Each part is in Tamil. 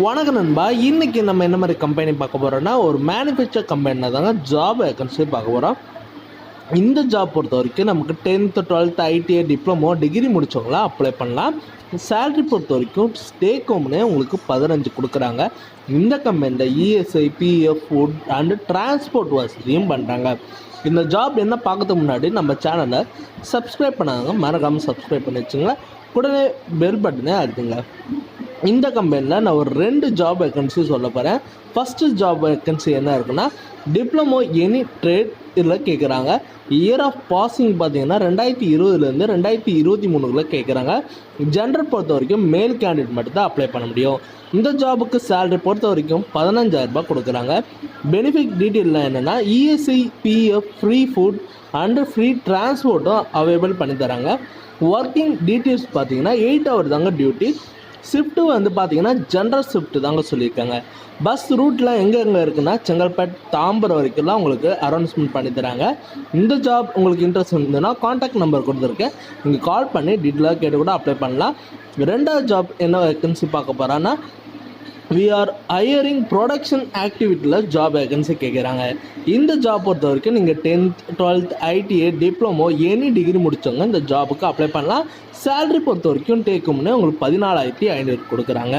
வணக்கம் நண்பா. இன்றைக்கி நம்ம என்ன மாதிரி கம்பெனி பார்க்க போகிறோன்னா ஒரு மேனுஃபேக்சர் கம்பெனியில் தாங்க ஜாப் வேகன்சி பார்க்க போகிறோம். இந்த ஜாப் பொறுத்த வரைக்கும் நமக்கு 10th 12th ITI diploma degree முடித்தவங்களாம் அப்ளை பண்ணலாம். சேலரி பொறுத்த வரைக்கும் டேக் ஹோம்னே உங்களுக்கு 15 கொடுக்குறாங்க. இந்த கம்பெனியில் ESI, PF, food and transport வசதியும் பண்ணுறாங்க. இந்த ஜாப் என்ன பார்க்கறதுக்கு முன்னாடி நம்ம சேனலை சப்ஸ்கிரைப் பண்ணாங்க, மறக்காமல் சப்ஸ்கிரைப் பண்ணி வச்சுங்க. உடனே பெல் பட்டனே அழுத்துங்க. இந்த கம்பெனியில் நான் ஒரு 2 ஜாப் வேகன்சி சொல்ல போகிறேன். ஃபஸ்ட்டு ஜாப் வேகன்சி என்ன இருக்குன்னா, டிப்ளமோ எனி ட்ரேட் இதில் கேட்குறாங்க. இயர் ஆஃப் பாசிங் பார்த்தீங்கன்னா 2020 2023 கேட்குறாங்க. ஜெண்டர் பொறுத்த வரைக்கும் மேல் கேண்டிடேட் மட்டும் தான் அப்ளை பண்ண முடியும். இந்த ஜாபுக்கு சேலரி பொறுத்த வரைக்கும் 15,000 கொடுக்குறாங்க. பெனிஃபிட் டீட்டெயிலில் என்னென்னா ESI, PF, free food and free டிரான்ஸ்போர்ட்டும் அவைலபிள் பண்ணி தராங்க. ஒர்க்கிங் டீட்டெயில்ஸ் பார்த்தீங்கன்னா 8 hour தாங்க டியூட்டி. ஷிஃப்ட்டு வந்து பார்த்தீங்கன்னா ஜென்ரல் ஷிஃப்ட்டு தாங்க சொல்லியிருக்காங்க. பஸ் ரூட்லாம் எங்கெங்கே இருக்குன்னா செங்கல்பட்டு, தாம்பரம் வரைக்கும்லாம் உங்களுக்கு அனௌன்ஸ்மெண்ட் பண்ணி தராங்க. இந்த ஜாப் உங்களுக்கு இன்ட்ரெஸ்ட் இருந்ததுன்னா காண்டாக்ட் நம்பர் கொடுத்துருக்கேன், நீங்கள் கால் பண்ணி டீட்டெயிலாக கேட்டு கூட அப்ளை பண்ணலாம். 2வது ஜாப் என்ன வேகன்சி பார்க்க போகிறான்னா, வி ஆர் ஹையரிங் ப்ரொடக்ஷன் ஆக்டிவிட்டியில் ஜாப் வேகன்சி கேட்குறாங்க. இந்த ஜாப் பொறுத்த வரைக்கும் நீங்கள் 10th 12th ITI diploma any degree முடித்தவங்க இந்த ஜாபுக்கு அப்ளை பண்ணலாம். சேலரி பொறுத்த வரைக்கும் டேக்கும்னே உங்களுக்கு 14,500 கொடுக்குறாங்க.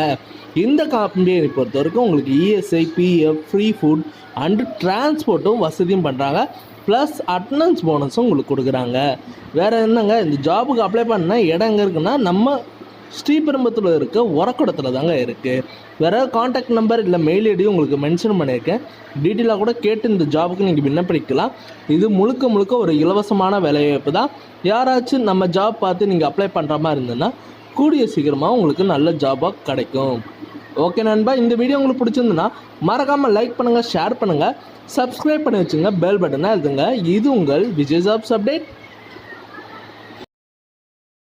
இந்த கம்பெனி பொறுத்த வரைக்கும் உங்களுக்கு ESI, PF, free food and டிரான்ஸ்போர்ட்டும் வசதியும் பண்ணுறாங்க. ப்ளஸ் அட்டனன்ஸ் போனஸும் உங்களுக்கு கொடுக்குறாங்க. வேறு என்னங்க, இந்த ஜாபுக்கு அப்ளை பண்ணால் இடம் எங்கே இருக்குன்னா நம்ம ஸ்ரீபெரும்புத்தூரில் இருக்க உரக்குடத்தில் தாங்க இருக்குது. வேறு காண்டாக்ட் நம்பர் இல்லை மெயில் ஐடியும் உங்களுக்கு மென்ஷன் பண்ணியிருக்கேன், டீட்டெயிலாக கூட கேட்டு இந்த ஜாபுக்கு நீங்கள் விண்ணப்பிக்கலாம். இது முழுக்க ஒரு இலவசமான வேலைவாய்ப்பு தான். யாராச்சும் நம்ம ஜாப் பார்த்து நீங்கள் அப்ளை பண்ணுற மாதிரி இருந்ததுன்னா கூடிய சீக்கிரமாக உங்களுக்கு நல்ல ஜாபாக கிடைக்கும். ஓகே நண்பா, இந்த வீடியோ உங்களுக்கு பிடிச்சிருந்துன்னா மறக்காமல் லைக் பண்ணுங்கள், ஷேர் பண்ணுங்கள், சப்ஸ்கிரைப் பண்ணி வச்சுங்க, பெல் பட்டனை அழுத்துங்க. இது உங்கள் விஜய் ஜாப்ஸ் அப்டேட்.